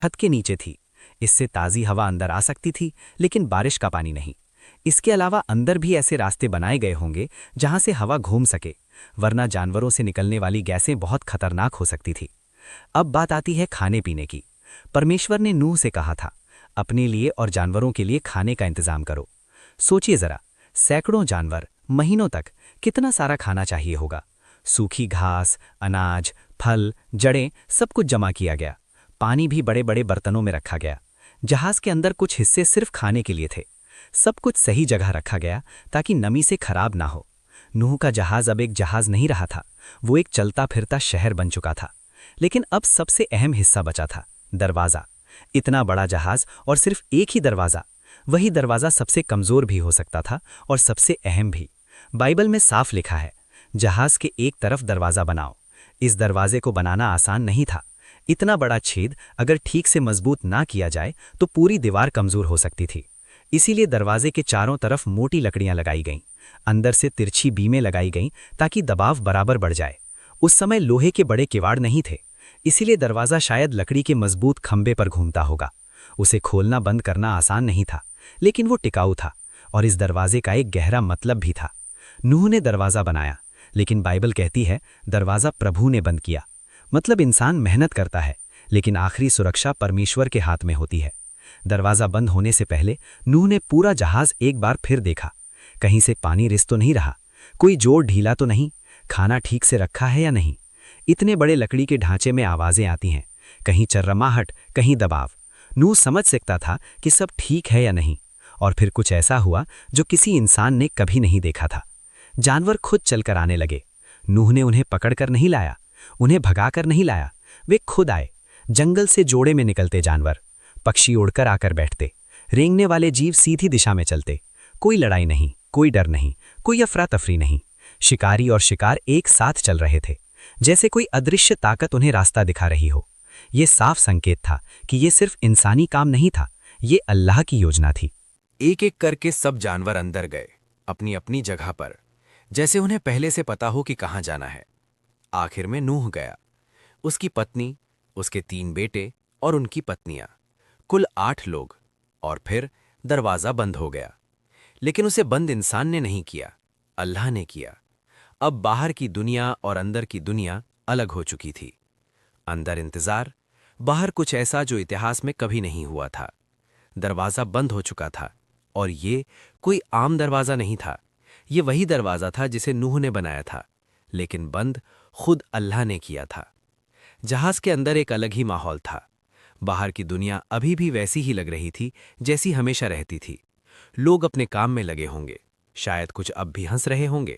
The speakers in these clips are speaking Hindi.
छत के नीचे थी। इससे ताज़ी हवा अंदर आ सकती थी, लेकिन बारिश का पानी नहीं। इसके अलावा अंदर भी ऐसे रास्ते बनाए गए होंगे जहां से हवा घूम सके, वरना जानवरों से निकलने वाली गैसें बहुत खतरनाक हो सकती थी। अब बात आती है खाने पीने की। परमेश्वर ने नूह से कहा था, अपने लिए और जानवरों के लिए खाने का इंतजाम करो। सोचिए जरा, सैकड़ों जानवर, महीनों तक कितना सारा खाना चाहिए होगा। सूखी घास, अनाज, फल, जड़ें, सब कुछ जमा किया गया। पानी भी बड़े बड़े बर्तनों में रखा गया। जहाज के अंदर कुछ हिस्से सिर्फ खाने के लिए थे। सब कुछ सही जगह रखा गया ताकि नमी से खराब ना हो। नूह का जहाज अब एक जहाज नहीं रहा था, वो एक चलता फिरता शहर बन चुका था। लेकिन अब सबसे अहम हिस्सा बचा था, दरवाज़ा। इतना बड़ा जहाज और सिर्फ एक ही दरवाज़ा। वही दरवाज़ा सबसे कमज़ोर भी हो सकता था और सबसे अहम भी। बाइबल में साफ लिखा है, जहाज के एक तरफ दरवाज़ा बनाओ। इस दरवाजे को बनाना आसान नहीं था। इतना बड़ा छेद अगर ठीक से मजबूत ना किया जाए तो पूरी दीवार कमज़ोर हो सकती थी। इसीलिए दरवाजे के चारों तरफ मोटी लकड़ियां लगाई गईं। अंदर से तिरछी बीमें लगाई गईं ताकि दबाव बराबर बढ़ जाए। उस समय लोहे के बड़े किवाड़ नहीं थे, इसीलिए दरवाज़ा शायद लकड़ी के मजबूत खंभे पर घूमता होगा। उसे खोलना बंद करना आसान नहीं था, लेकिन वो टिकाऊ था। और इस दरवाजे का एक गहरा मतलब भी था। नूह ने दरवाज़ा बनाया, लेकिन बाइबल कहती है दरवाज़ा प्रभु ने बंद किया। मतलब इंसान मेहनत करता है, लेकिन आखिरी सुरक्षा परमेश्वर के हाथ में होती है। दरवाज़ा बंद होने से पहले नूह ने पूरा जहाज एक बार फिर देखा। कहीं से पानी रिस तो नहीं रहा, कोई जोड़ ढीला तो नहीं, खाना ठीक से रखा है या नहीं। इतने बड़े लकड़ी के ढांचे में आवाज़ें आती हैं, कहीं चर्रमाहट, कहीं दबाव। नूह समझ सकता था कि सब ठीक है या नहीं। और फिर कुछ ऐसा हुआ जो किसी इंसान ने कभी नहीं देखा था। जानवर खुद चलकर आने लगे। नूह ने उन्हें पकड़कर नहीं लाया, उन्हें भगाकर नहीं लाया, वे खुद आए। जंगल से जोड़े में निकलते जानवर, पक्षी उड़कर आकर बैठते, रेंगने वाले जीव सीधी दिशा में चलते। कोई लड़ाई नहीं, कोई डर नहीं, कोई अफरा तफरी नहीं। शिकारी और शिकार एक साथ चल रहे थे, जैसे कोई अदृश्य ताकत उन्हें रास्ता दिखा रही हो। ये साफ संकेत था कि ये सिर्फ इंसानी काम नहीं था, ये अल्लाह की योजना थी। एक एक करके सब जानवर अंदर गए, अपनी अपनी जगह पर, जैसे उन्हें पहले से पता हो कि कहाँ जाना है। आखिर में नूह गया, उसकी पत्नी, उसके 3 बेटे और उनकी पत्नियां, कुल 8 लोग। और फिर दरवाज़ा बंद हो गया। लेकिन उसे बंद इंसान ने नहीं किया, अल्लाह ने किया। अब बाहर की दुनिया और अंदर की दुनिया अलग हो चुकी थी। अंदर इंतजार, बाहर कुछ ऐसा जो इतिहास में कभी नहीं हुआ था। दरवाज़ा बंद हो चुका था, और ये कोई आम दरवाज़ा नहीं था। ये वही दरवाज़ा था जिसे नूह ने बनाया था, लेकिन बंद खुद अल्लाह ने किया था। जहाज के अंदर एक अलग ही माहौल था। बाहर की दुनिया अभी भी वैसी ही लग रही थी जैसी हमेशा रहती थी। लोग अपने काम में लगे होंगे, शायद कुछ अब भी हंस रहे होंगे,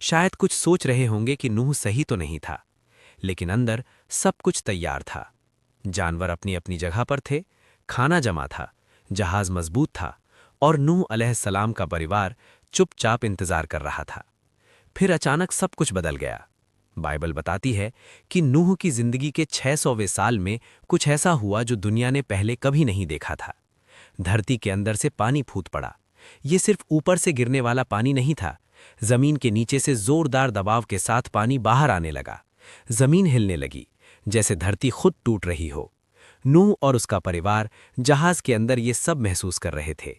शायद कुछ सोच रहे होंगे कि नूह सही तो नहीं था। लेकिन अंदर सब कुछ तैयार था। जानवर अपनी अपनी जगह पर थे, खाना जमा था, जहाज मजबूत था, और नूह अलैहिस्सलाम का परिवार चुपचाप इंतजार कर रहा था। फिर अचानक सब कुछ बदल गया। बाइबल बताती है कि नूह की जिंदगी के 600वें साल में कुछ ऐसा हुआ जो दुनिया ने पहले कभी नहीं देखा था। धरती के अंदर से पानी फूट पड़ा। ये सिर्फ ऊपर से गिरने वाला पानी नहीं था, जमीन के नीचे से जोरदार दबाव के साथ पानी बाहर आने लगा। जमीन हिलने लगी, जैसे धरती खुद टूट रही हो। नूह और उसका परिवार जहाज के अंदर ये सब महसूस कर रहे थे।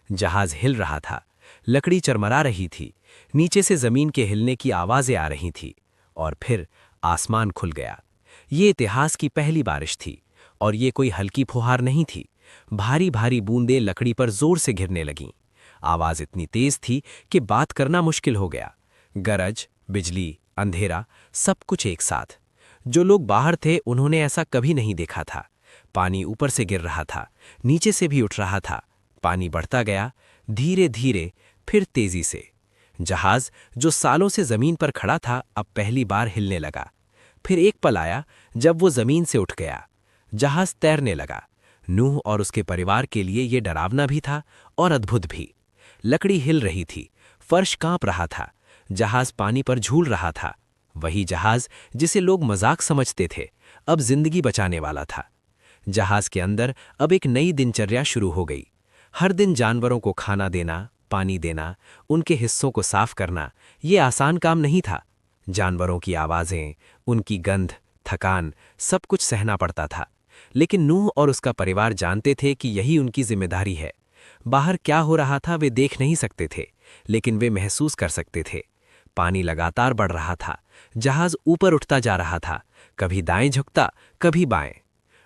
जहाज हिल रहा था, लकड़ी चरमरा रही थी, नीचे से जमीन के हिलने की आवाजें आ रही थी। और फिर आसमान खुल गया। ये इतिहास की पहली बारिश थी, और ये कोई हल्की फुहार नहीं थी। भारी भारी बूंदें लकड़ी पर जोर से गिरने लगीं। आवाज इतनी तेज थी कि बात करना मुश्किल हो गया। गरज, बिजली, अंधेरा, सब कुछ एक साथ। जो लोग बाहर थे उन्होंने ऐसा कभी नहीं देखा था। पानी ऊपर से गिर रहा था, नीचे से भी उठ रहा था। पानी बढ़ता गया, धीरे धीरे, फिर तेजी से। जहाज जो सालों से जमीन पर खड़ा था अब पहली बार हिलने लगा। फिर एक पल आया जब वो जमीन से उठ गया। जहाज तैरने लगा। नूह और उसके परिवार के लिए ये डरावना भी था और अद्भुत भी। लकड़ी हिल रही थी, फर्श कांप रहा था, जहाज पानी पर झूल रहा था। वही जहाज जिसे लोग मजाक समझते थे, अब जिंदगी बचाने वाला था। जहाज के अंदर अब एक नई दिनचर्या शुरू हो गई। हर दिन जानवरों को खाना देना, पानी देना, उनके हिस्सों को साफ करना, ये आसान काम नहीं था। जानवरों की आवाज़ें, उनकी गंध, थकान, सब कुछ सहना पड़ता था। लेकिन नूह और उसका परिवार जानते थे कि यही उनकी जिम्मेदारी है। बाहर क्या हो रहा था वे देख नहीं सकते थे, लेकिन वे महसूस कर सकते थे। पानी लगातार बढ़ रहा था, जहाज ऊपर उठता जा रहा था, कभी दाएं झुकता, कभी बाएं।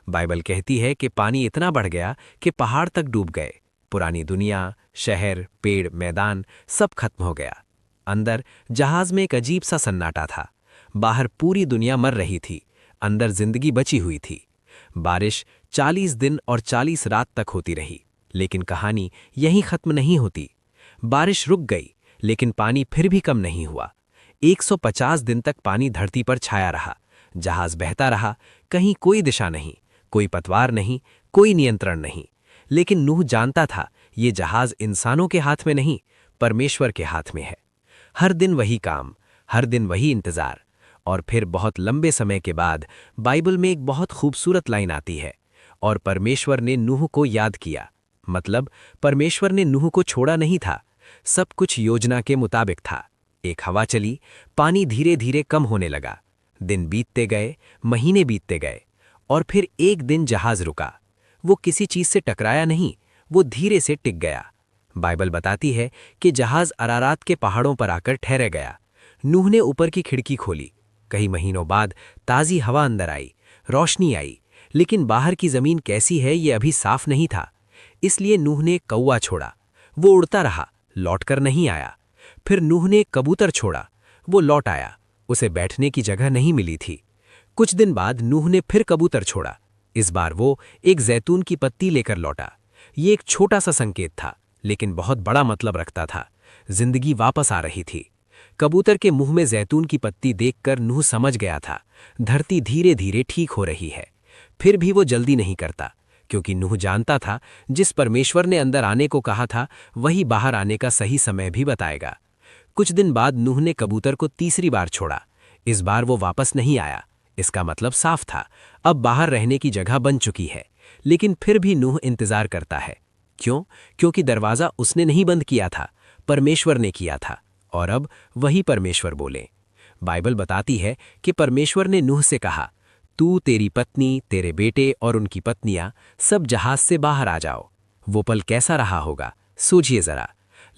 बाइबल कहती है कि पानी इतना बढ़ गया कि पहाड़ तक डूब गए। पुरानी दुनिया, शहर, पेड़, मैदान सब खत्म हो गया। अंदर जहाज में एक अजीब सा सन्नाटा था। बाहर पूरी दुनिया मर रही थी, अंदर जिंदगी बची हुई थी। बारिश 40 दिन और 40 रात तक होती रही, लेकिन कहानी यहीं खत्म नहीं होती। बारिश रुक गई, लेकिन पानी फिर भी कम नहीं हुआ। 150 दिन तक पानी धरती पर छाया रहा। जहाज बहता रहा, कहीं कोई दिशा नहीं, कोई पतवार नहीं, कोई नियंत्रण नहीं। लेकिन नूह जानता था ये जहाज इंसानों के हाथ में नहीं, परमेश्वर के हाथ में है। हर दिन वही काम, हर दिन वही इंतजार। और फिर बहुत लंबे समय के बाद बाइबल में एक बहुत खूबसूरत लाइन आती है, और परमेश्वर ने नूह को याद किया। मतलब परमेश्वर ने नूह को छोड़ा नहीं था। सब कुछ योजना के मुताबिक था। एक हवा चली, पानी धीरे धीरे कम होने लगा। दिन बीतते गए, महीने बीतते गए, और फिर एक दिन जहाज रुका। वो किसी चीज से टकराया नहीं, वो धीरे से टिक गया। बाइबल बताती है कि जहाज अरारात के पहाड़ों पर आकर ठहर गया। नूह ने ऊपर की खिड़की खोली। कई महीनों बाद ताज़ी हवा अंदर आई, रोशनी आई, लेकिन बाहर की जमीन कैसी है ये अभी साफ नहीं था। इसलिए नूह ने कौवा छोड़ा। वो उड़ता रहा, लौटकर नहीं आया। फिर नूह ने कबूतर छोड़ा, वो लौट आया, उसे बैठने की जगह नहीं मिली थी। कुछ दिन बाद नूह ने फिर कबूतर छोड़ा। इस बार वो एक जैतून की पत्ती लेकर लौटा। ये एक छोटा सा संकेत था, लेकिन बहुत बड़ा मतलब रखता था। जिंदगी वापस आ रही थी। कबूतर के मुंह में जैतून की पत्ती देखकर नूह समझ गया था, धरती धीरे धीरे ठीक हो रही है। फिर भी वो जल्दी नहीं करता, क्योंकि नूह जानता था जिस परमेश्वर ने अंदर आने को कहा था वही बाहर आने का सही समय भी बताएगा। कुछ दिन बाद नूह ने कबूतर को तीसरी बार छोड़ा। इस बार वो वापस नहीं आया। इसका मतलब साफ था, अब बाहर रहने की जगह बन चुकी है। लेकिन फिर भी नूह इंतजार करता है। क्यों? क्योंकि दरवाजा उसने नहीं बंद किया था, परमेश्वर ने किया था। और अब वही परमेश्वर बोले। बाइबल बताती है कि परमेश्वर ने नूह से कहा, तू, तेरी पत्नी, तेरे बेटे और उनकी पत्नियां सब जहाज से बाहर आ जाओ। वो पल कैसा रहा होगा, सोचिए जरा।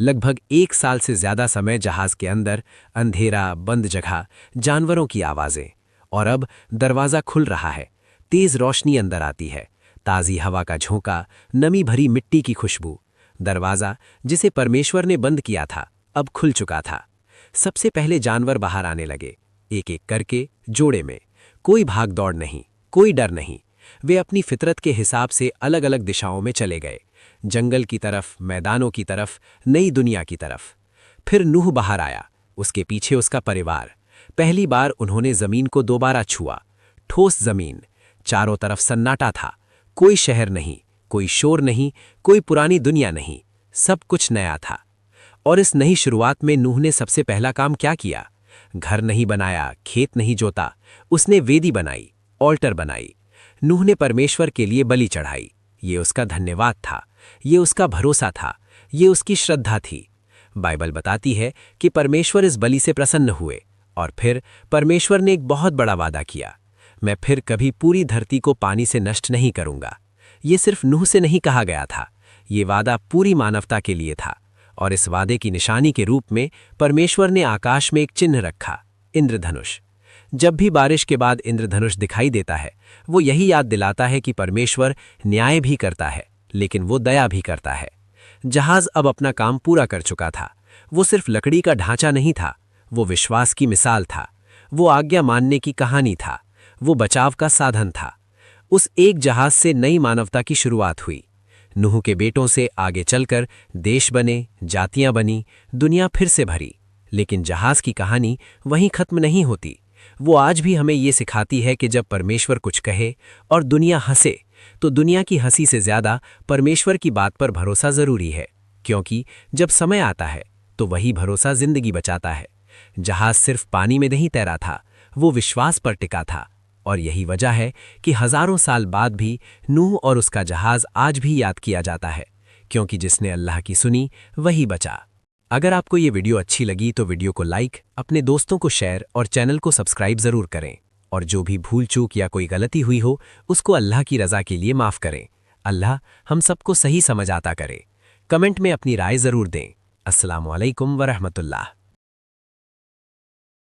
लगभग 1 साल से ज्यादा समय जहाज के अंदर, अंधेरा, बंद जगह, जानवरों की आवाजें। और अब दरवाजा खुल रहा है, तेज रोशनी अंदर आती है, ताज़ी हवा का झोंका, नमी भरी मिट्टी की खुशबू। दरवाजा जिसे परमेश्वर ने बंद किया था अब खुल चुका था। सबसे पहले जानवर बाहर आने लगे, एक एक करके, जोड़े में। कोई भाग दौड़ नहीं, कोई डर नहीं। वे अपनी फितरत के हिसाब से अलग अलग दिशाओं में चले गए, जंगल की तरफ, मैदानों की तरफ, नई दुनिया की तरफ। फिर नूह बाहर आया, उसके पीछे उसका परिवार। पहली बार उन्होंने जमीन को दोबारा छुआ। ठोस जमीन, चारों तरफ सन्नाटा था। कोई शहर नहीं, कोई शोर नहीं, कोई पुरानी दुनिया नहीं, सब कुछ नया था। और इस नई शुरुआत में नूह ने सबसे पहला काम क्या किया? घर नहीं बनाया, खेत नहीं जोता, उसने वेदी बनाई, ऑल्टर बनाई। नूह ने परमेश्वर के लिए बलि चढ़ाई। ये उसका धन्यवाद था, ये उसका भरोसा था, ये उसकी श्रद्धा थी। बाइबल बताती है कि परमेश्वर इस बलि से प्रसन्न हुए। और फिर परमेश्वर ने एक बहुत बड़ा वादा किया, मैं फिर कभी पूरी धरती को पानी से नष्ट नहीं करूंगा। ये सिर्फ नूह से नहीं कहा गया था, ये वादा पूरी मानवता के लिए था। और इस वादे की निशानी के रूप में परमेश्वर ने आकाश में एक चिन्ह रखा, इंद्रधनुष। जब भी बारिश के बाद इंद्रधनुष दिखाई देता है, वो यही याद दिलाता है कि परमेश्वर न्याय भी करता है, लेकिन वो दया भी करता है। जहाज अब अपना काम पूरा कर चुका था। वो सिर्फ लकड़ी का ढांचा नहीं था, वो विश्वास की मिसाल था, वो आज्ञा मानने की कहानी था, वो बचाव का साधन था। उस एक जहाज से नई मानवता की शुरुआत हुई। नूह के बेटों से आगे चलकर देश बने, जातियां बनी, दुनिया फिर से भरी। लेकिन जहाज की कहानी वहीं खत्म नहीं होती। वो आज भी हमें ये सिखाती है कि जब परमेश्वर कुछ कहे और दुनिया हंसे, तो दुनिया की हंसी से ज्यादा परमेश्वर की बात पर भरोसा जरूरी है। क्योंकि जब समय आता है तो वही भरोसा जिंदगी बचाता है। जहाज सिर्फ पानी में नहीं तैरा था, वो विश्वास पर टिका था। और यही वजह है कि हजारों साल बाद भी नूह और उसका जहाज आज भी याद किया जाता है, क्योंकि जिसने अल्लाह की सुनी वही बचा। अगर आपको ये वीडियो अच्छी लगी तो वीडियो को लाइक, अपने दोस्तों को शेयर और चैनल को सब्सक्राइब जरूर करें। और जो भी भूल चूक या कोई गलती हुई हो उसको अल्लाह की रज़ा के लिए माफ़ करें। अल्लाह हम सबको सही समझ आता करे। कमेंट में अपनी राय ज़रूर दें। अस्सलामु अलैकुम वरहमतुल्लाह।